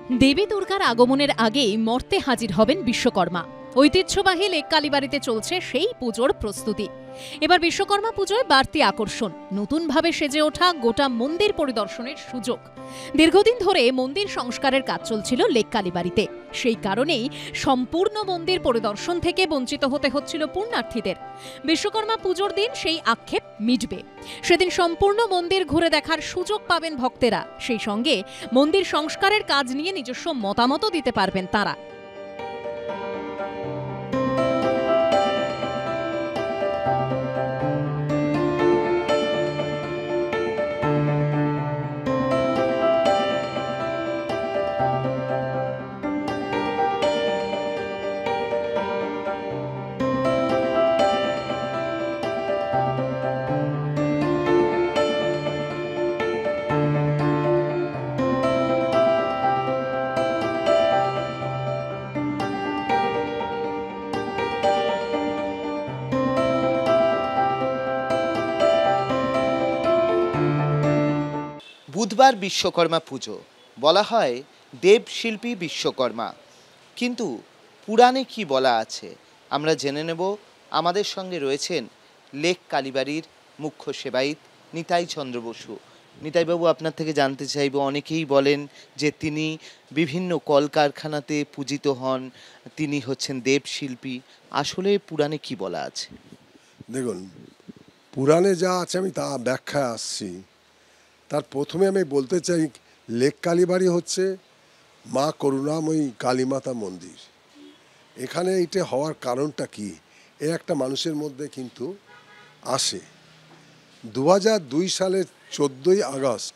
দেবী দুর্গার আগমনের আগেই মর্তে হাজির হবেন বিশ্বকর্মা। ঐতিহ্যবাহী লেক কালীবাড়িতে চলছে সেই পুজোর প্রস্তুতি। এবার বিশ্বকর্মা পুজোয় বাড়তি আকর্ষণ, নতুনভাবে সেজে ওঠা গোটা মন্দির পরিদর্শনের সুযোগ। দীর্ঘদিন ধরে মন্দির সংস্কারের কাজ চলছিল লেক কালীবাড়িতে, সেই কারণেই সম্পূর্ণ মন্দির পরিদর্শন থেকে বঞ্চিত হতে হচ্ছিল পুণ্যার্থীদের। বিশ্বকর্মা পুজোর দিন সেই আক্ষেপ মিটবে। সেদিন সম্পূর্ণ মন্দির ঘুরে দেখার সুযোগ পাবেন ভক্তেরা, সেই সঙ্গে মন্দির সংস্কারের কাজ নিয়ে নিজস্ব মতামতও দিতে পারবেন তারা। বুধবার বিশ্বকর্মা পুজো, বলা হয় দেবশিল্পী বিশ্বকর্মা, কিন্তু পুরাণে কি বলা আছে আমরা জেনে নেব। আমাদের সঙ্গে রয়েছেন লেক কালীবাড়ির মুখ্য সেবায়িত নিতাই চন্দ্র বসু। নিতাইবাবু, আপনার থেকে জানতে চাইব, অনেকেই বলেন যে তিনি বিভিন্ন কলকারখানাতে পূজিত হন, তিনি হচ্ছেন দেবশিল্পী। আসলে পুরাণে কি বলা আছে? দেখুন, পুরাণে যা আছে আমি তা ব্যাখ্যায় আসছি। তার প্রথমে আমি বলতে চাই, লেক কালীবাড়ি হচ্ছে মা করুণাময়ী কালীমাতা মন্দির। এখানে এটা হওয়ার কারণটা কি, এ একটা মানুষের মধ্যে কিন্তু আসে। 2002 সালের 14ই আগস্ট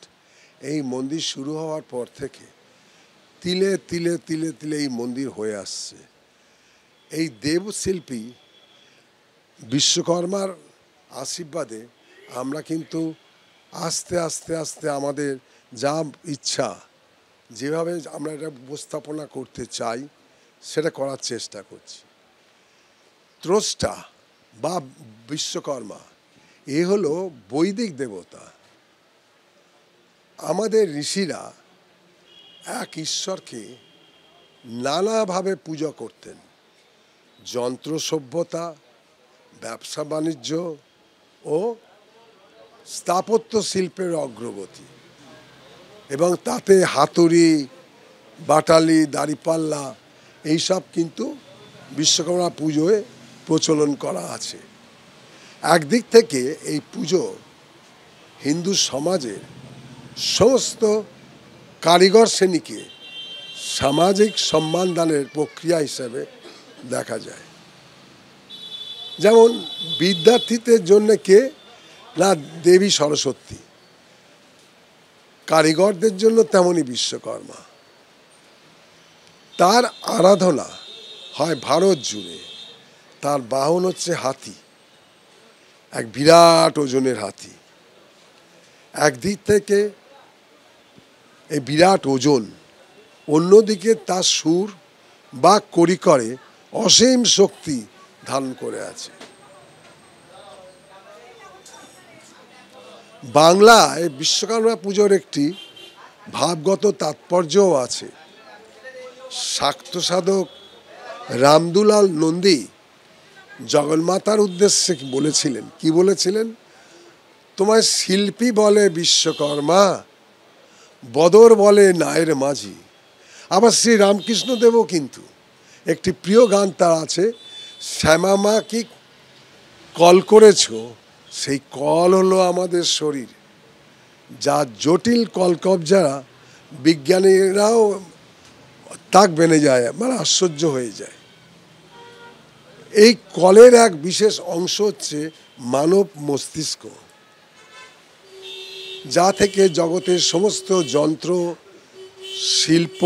এই মন্দির শুরু হওয়ার পর থেকে তিলে তিলে তিলে তিলে এই মন্দির হয়ে আসছে। এই দেবশিল্পী বিশ্বকর্মার আশীর্বাদে আমরা কিন্তু আস্তে আস্তে আস্তে আমাদের যা ইচ্ছা, যেভাবে আমরা এটা উপস্থাপনা করতে চাই সেটা করার চেষ্টা করছি। ত্রষ্টা বা বিশ্বকর্মা এ হলো বৈদিক দেবতা। আমাদের ঋষিরা এক ঈশ্বরকে নানাভাবে পূজা করতেন। যন্ত্র সভ্যতা, ব্যবসা বাণিজ্য ও স্থাপত্য শিল্পের অগ্রগতি, এবং তাতে হাতুড়ি, বাটালি, দাড়িপাল্লা এইসব কিন্তু বিশ্বকর্মা পুজোয় প্রচলন করা আছে। একদিক থেকে এই পুজো হিন্দু সমাজের সমস্ত কারিগর শ্রেণীকে সামাজিক সম্মান দানের প্রক্রিয়া হিসেবে দেখা যায়। যেমন বিদ্যার্থীদের জন্য কে না দেবী সরস্বতী, কারিগরদের জন্য তেমনই বিশ্বকর্মা। তার আরাধনা হয় ভারত জুড়ে। তার বাহন হচ্ছে হাতি, এক বিরাট ওজনের হাতি। একদিক থেকে এই বিরাট ওজন, অন্যদিকে তার সুর বা করিকরে অসীম শক্তি ধারণ করে আছে। বাংলায় বিশ্বকর্মা পুজোর একটি ভাবগত তাৎপর্যও আছে। শাক্ত সাধক রামদুলাল নন্দী জগন্মাতার উদ্দেশ্যে বলেছিলেন, কি বলেছিলেন? তোমায় শিল্পী বলে বিশ্বকর্মা, বদর বলে নায়ের মাঝি। আবার শ্রী রামকৃষ্ণদেবও কিন্তু একটি প্রিয় গান তার আছে, শ্যামামা কি কল করেছ, সেই কল হলো আমাদের শরীর। যা জটিল কলকবজারা বিজ্ঞানীরাও তাক বেনে যায়, মানে আশ্চর্য হয়ে যায়। এই কলের এক বিশেষ অংশ হচ্ছে মানব মস্তিষ্ক, যা থেকে জগতের সমস্ত যন্ত্র, শিল্প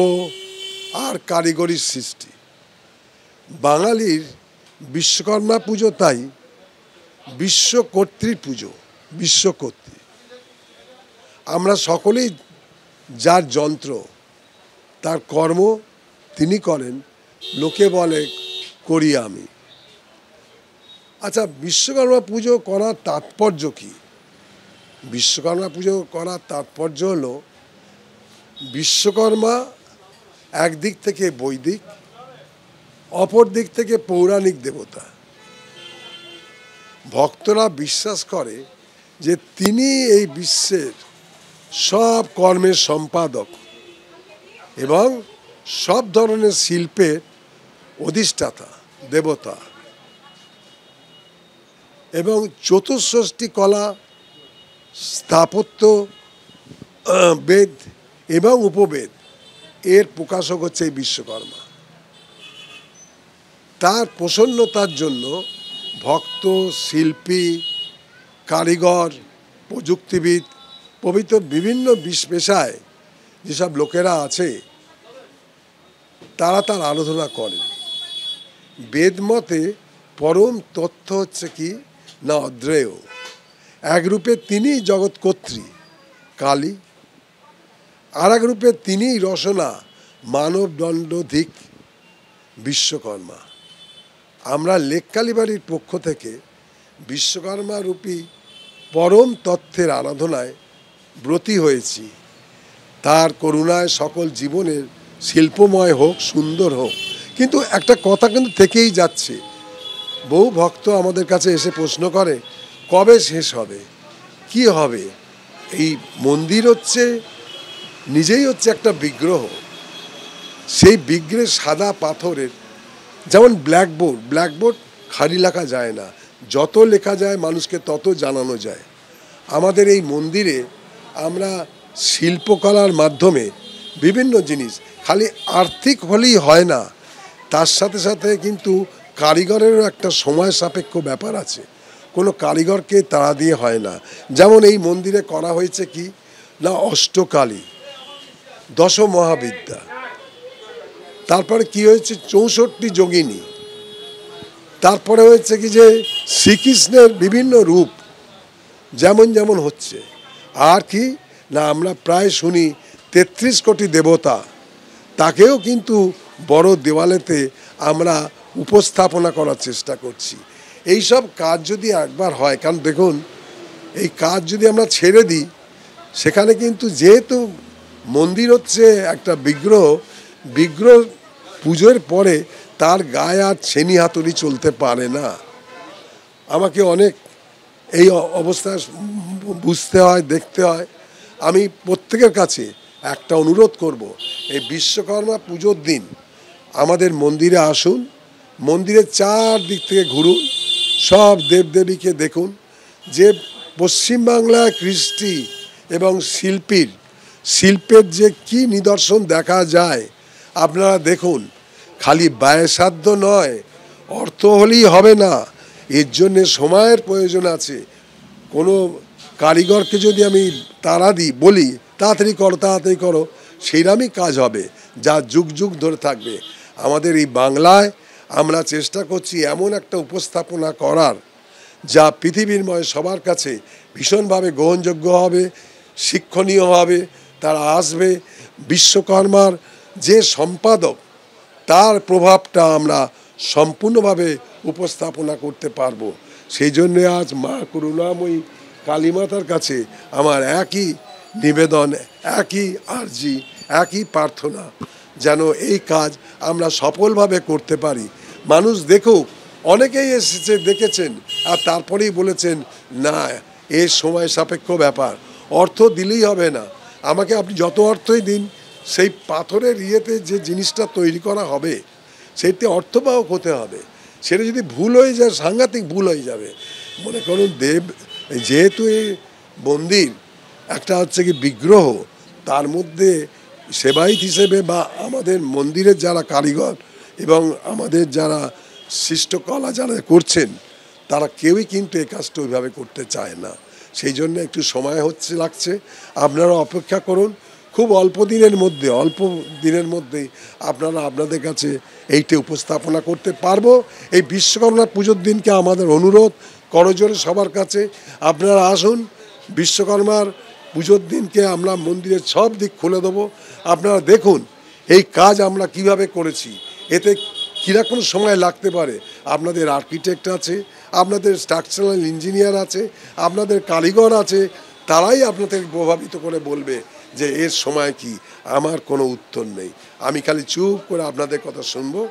আর কারিগরির সৃষ্টি। বাঙালির বিশ্বকর্মা পুজো তাই বিশ্বকর্ত্রী পুজো। বিশ্বকর্ত্রী আমরা সকলেই যার যন্ত্র, তার কর্ম তিনি করেন, লোকে বলে করি আমি। আচ্ছা, বিশ্বকর্মা পুজো করার তাৎপর্য কি? বিশ্বকর্মা পুজো করার তাৎপর্য হলো বিশ্বকর্মা একদিক থেকে বৈদিক, অপর দিক থেকে পৌরাণিক দেবতা। ভক্তরা বিশ্বাস করে যে তিনি এই বিশ্বের সব কর্মের সম্পাদক এবং সব ধরনের শিল্পের অধিষ্ঠাতা দেবতা, এবং চতুষ্ষষ্ঠী কলা, স্থাপত্য, বেদ এবং উপবেদ এর প্রকাশক হচ্ছে এই বিশ্বকর্মা। তার প্রসন্নতার জন্য ভক্ত, শিল্পী, কারিগর, প্রযুক্তিবিদ পবিত্র বিভিন্ন পেশায় যেসব লোকেরা আছে তারা তার আরাধনা করেন। বেদমতে পরম তথ্য হচ্ছে কি না অদ্রেয়। এক রূপে তিনিই জগৎকর্ত্রী কালী, আর এক রূপে তিনিই রসনা মানব দণ্ডধিক বিশ্বকর্মা। আমরা লেক কালীবাড়ির পক্ষ থেকে বিশ্বকর্মা রূপী পরম তত্ত্বের আরাধনায় ব্রতী হয়েছি। তার করুণায় সকল জীবনের শিল্পময় হোক, সুন্দর হোক। কিন্তু একটা কথা কিন্তু থেকেই যাচ্ছে, বহু ভক্ত আমাদের কাছে এসে প্রশ্ন করে কবে শেষ হবে, কি হবে। এই মন্দির হচ্ছে নিজেই হচ্ছে একটা বিগ্রহ। সেই বিগ্রহে সাদা পাথরের, যেমন ব্ল্যাকবোর্ড খালি লেখা যায় না, যত লেখা যায় মানুষকে তত জানানো যায়। আমাদের এই মন্দিরে আমরা শিল্পকলার মাধ্যমে বিভিন্ন জিনিস, খালি আর্থিক হলেই হয় না, তার সাথে সাথে কিন্তু কারিগরেরও একটা সময় সাপেক্ষ ব্যাপার আছে। কোনো কারিগরকে তাড়া দিয়ে হয় না। যেমন এই মন্দিরে করা হয়েছে কি না অষ্টকালী, দশ মহাবিদ্যা, তারপরে কি হয়েছে 64 যোগিনী, তারপরে হয়েছে কি যে শ্রীকৃষ্ণের বিভিন্ন রূপ যেমন যেমন হচ্ছে। আর কি না আমরা প্রায় শুনি 33 কোটি দেবতা, তাকেও কিন্তু বড় দেওয়ালেতে আমরা উপস্থাপনা করার চেষ্টা করছি। এই সব কাজ যদি একবার হয়, কারণ দেখুন এই কাজ যদি আমরা ছেড়ে দিই, সেখানে কিন্তু যেহেতু মন্দির হচ্ছে একটা বিগ্রহ পুজোর পরে তার গায়ে আর ছেনি হাতুড়ি চলতে পারে না। আমাকে অনেক এই অবস্থায় বুঝতে হয়, দেখতে হয়। আমি প্রত্যেকের কাছে একটা অনুরোধ করব, এই বিশ্বকর্মা পুজোর দিন আমাদের মন্দিরে আসুন, মন্দিরের চারদিক থেকে ঘুরুন, সব দেবদেবীকে দেখুন। যে পশ্চিমবাংলার কৃষ্টি এবং শিল্পের যে কি নিদর্শন দেখা যায় আপনারা দেখুন। খালি ব্যয়সাধ্য নয়, অর্থ হলেই হবে না, এর জন্যে সময়ের প্রয়োজন আছে। কোনো কারিগরকে যদি আমি তাড়া দিই, বলি তাড়াতাড়ি করো, সেইরকমই কাজ হবে যা যুগ যুগ ধরে থাকবে। আমাদের এই বাংলায় আমরা চেষ্টা করছি এমন একটা উপস্থাপনা করার যা পৃথিবীরময় সবার কাছে ভীষণভাবে গ্রহণযোগ্য হবে, শিক্ষণীয় হবে। তারা আসবে, বিশ্বকর্মার যে সম্পাদক তার প্রভাবটা আমরা সম্পূর্ণভাবে উপস্থাপনা করতে পারবো। সেই জন্যে আজ মা করুণাময়ী কালীমাতার কাছে আমার একই নিবেদন, একই আর্জি, একই প্রার্থনা, যেন এই কাজ আমরা সফলভাবে করতে পারি। মানুষ দেখুক। অনেকেই এসেছে, দেখেছেন, আর তারপরেই বলেছেন না এর সময় সাপেক্ষ ব্যাপার, অর্থ দিলেই হবে না। আমাকে আপনি যত অর্থই দিন, সেই পাথরের ইয়েতে যে জিনিসটা তৈরি করা হবে সেটি অর্থবাহক হতে হবে। সেটা যদি ভুল হয়ে যায়, সাংঘাতিক ভুল হয়ে যাবে। মনে করুন যেহেতু এই মন্দির একটা হচ্ছে কি বিগ্রহ, তার মধ্যে সেবায়িত হিসেবে বা আমাদের মন্দিরের যারা কারিগর এবং আমাদের যারা সৃষ্টকলা যারা করছেন, তারা কেউই কিন্তু এই কাজটা ওইভাবে করতে চায় না। সেই জন্য একটু সময় লাগছে। আপনারা অপেক্ষা করুন, খুব অল্প দিনের মধ্যেই আপনারা আপনাদের কাছে এইটা উপস্থাপনা করতে পারবো। এই বিশ্বকর্মা পুজোর দিনকে আমাদের অনুরোধ করজোরে সবার কাছে, আপনারা আসুন। বিশ্বকর্মার পুজোর দিনকে আমরা মন্দিরের সব দিক খুলে দেবো। আপনারা দেখুন এই কাজ আমরা কিভাবে করেছি, এতে কীরকম সময় লাগতে পারে। আপনাদের আর্কিটেক্ট আছে, আপনাদের স্ট্রাকচারাল ইঞ্জিনিয়ার আছে, আপনাদের কারিগর আছে, তারাই আপনাদের প্রভাবিত করে বলবে যে এর সময় কি, আমার কোনো উত্তর নেই। আমি খালি চুপ করে আপনাদের কথা শুনবো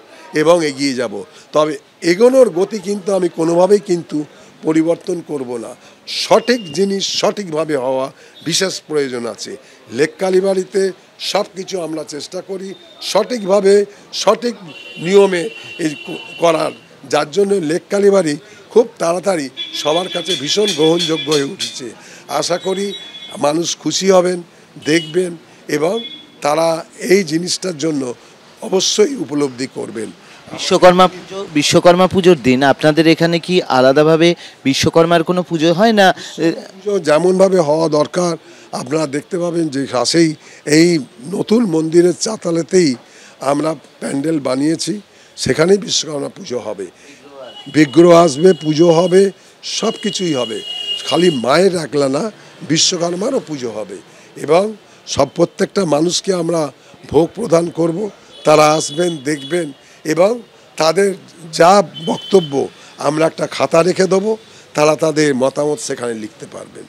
এবং এগিয়ে যাব। তবে এগোনোর গতি কিন্তু আমি কোনোভাবেই কিন্তু পরিবর্তন করব না। সঠিক জিনিস সঠিকভাবে হওয়া বিশেষ প্রয়োজন আছে। লেক কালীবাড়িতে সব কিছু আমরা চেষ্টা করি সঠিকভাবে সঠিক নিয়মে এই করার, যার জন্য লেক কালীবাড়ি খুব তাড়াতাড়ি সবার কাছে ভীষণ গ্রহণযোগ্য হয়ে উঠেছে। আশা করি মানুষ খুশি হবেন, দেখবেন এবং তারা এই জিনিসটার জন্য অবশ্যই উপলব্ধি করবেন। বিশ্বকর্মা পুজোর দিন আপনাদের এখানে কি আলাদাভাবে বিশ্বকর্মার কোনো পুজো হয় না? পুজো যেমনভাবে হওয়া দরকার আপনারা দেখতে পাবেন যে কাছেই এই নতুন মন্দিরের চাতালেতেই আমরা প্যান্ডেল বানিয়েছি, সেখানেই বিশ্বকর্মা পুজো হবে, বিগ্রহ আসবে, পুজো হবে, সব কিছুই হবে। খালি মায়ের একলা না, বিশ্বকর্মারও পুজো হবে এবং প্রত্যেকটা মানুষকে আমরা ভোগ প্রদান করব। তারা আসবেন, দেখবেন এবং তাদের যা বক্তব্য আমরা একটা খাতা রেখে দেবো, তারা তাদের মতামত সেখানে লিখতে পারবেন।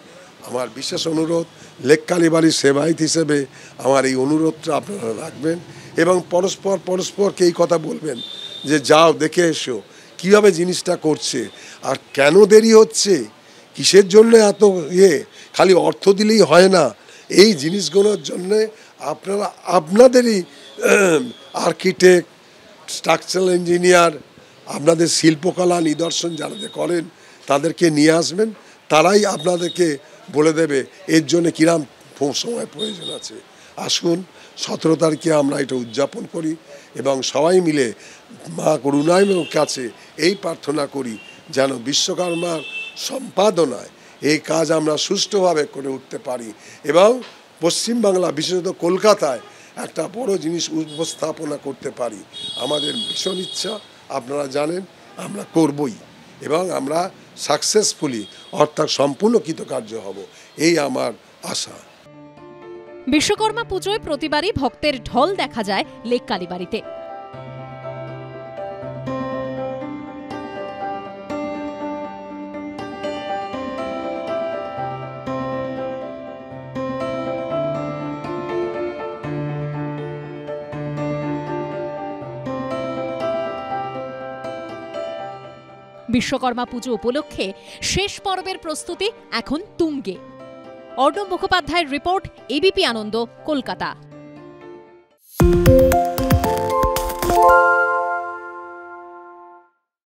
আমার বিশেষ অনুরোধ, লেক কালীবাড়ির সেবায়িত হিসেবে আমার এই অনুরোধটা আপনারা রাখবেন এবং পরস্পরকে এই কথা বলবেন যে যাও দেখে এসো কীভাবে জিনিসটা করছে আর কেন দেরি হচ্ছে, কিসের জন্য এত খালি অর্থ দিলেই হয় না। এই জিনিসগুলোর জন্যে আপনারা আপনাদেরই আর্কিটেক্ট, স্ট্রাকচারাল ইঞ্জিনিয়ার, আপনাদের শিল্পকলা নিদর্শন যারা করেন তাদেরকে নিয়ে আসবেন, তারাই আপনাদেরকে বলে দেবে এর জন্য কিরাম সময় প্রয়োজন আছে। আসুন 17 তারিখে আমরা এটা উদযাপন করি এবং সবাই মিলে মা করুণাময়ীর কাছে এই প্রার্থনা করি যেন বিশ্বকর্মার সম্পাদনায় এই কাজ আমরা সুষ্ঠুভাবে করে উঠতে পারি এবং পশ্চিমবাংলা বিশেষত কলকাতায় একটা বড় জিনিস উপস্থাপনা করতে পারি। আমাদের ভীষণ ইচ্ছা, আপনারা জানেন আমরা করবই এবং আমরা সাকসেসফুলি অর্থাৎ সম্পূর্ণ কৃতকার্য হব, এই আমার আশা। বিশ্বকর্মা পুজোয় প্রতিবারই ভক্তের ঢল দেখা যায় লেক কালীবাড়িতে। বিশ্বকর্মা পুজো উপলক্ষে শেষ পর্বের প্রস্তুতি এখন তুঙ্গে। অর্ণব মুখোপাধ্যায়ের রিপোর্ট, এবিপি আনন্দ, কলকাতা।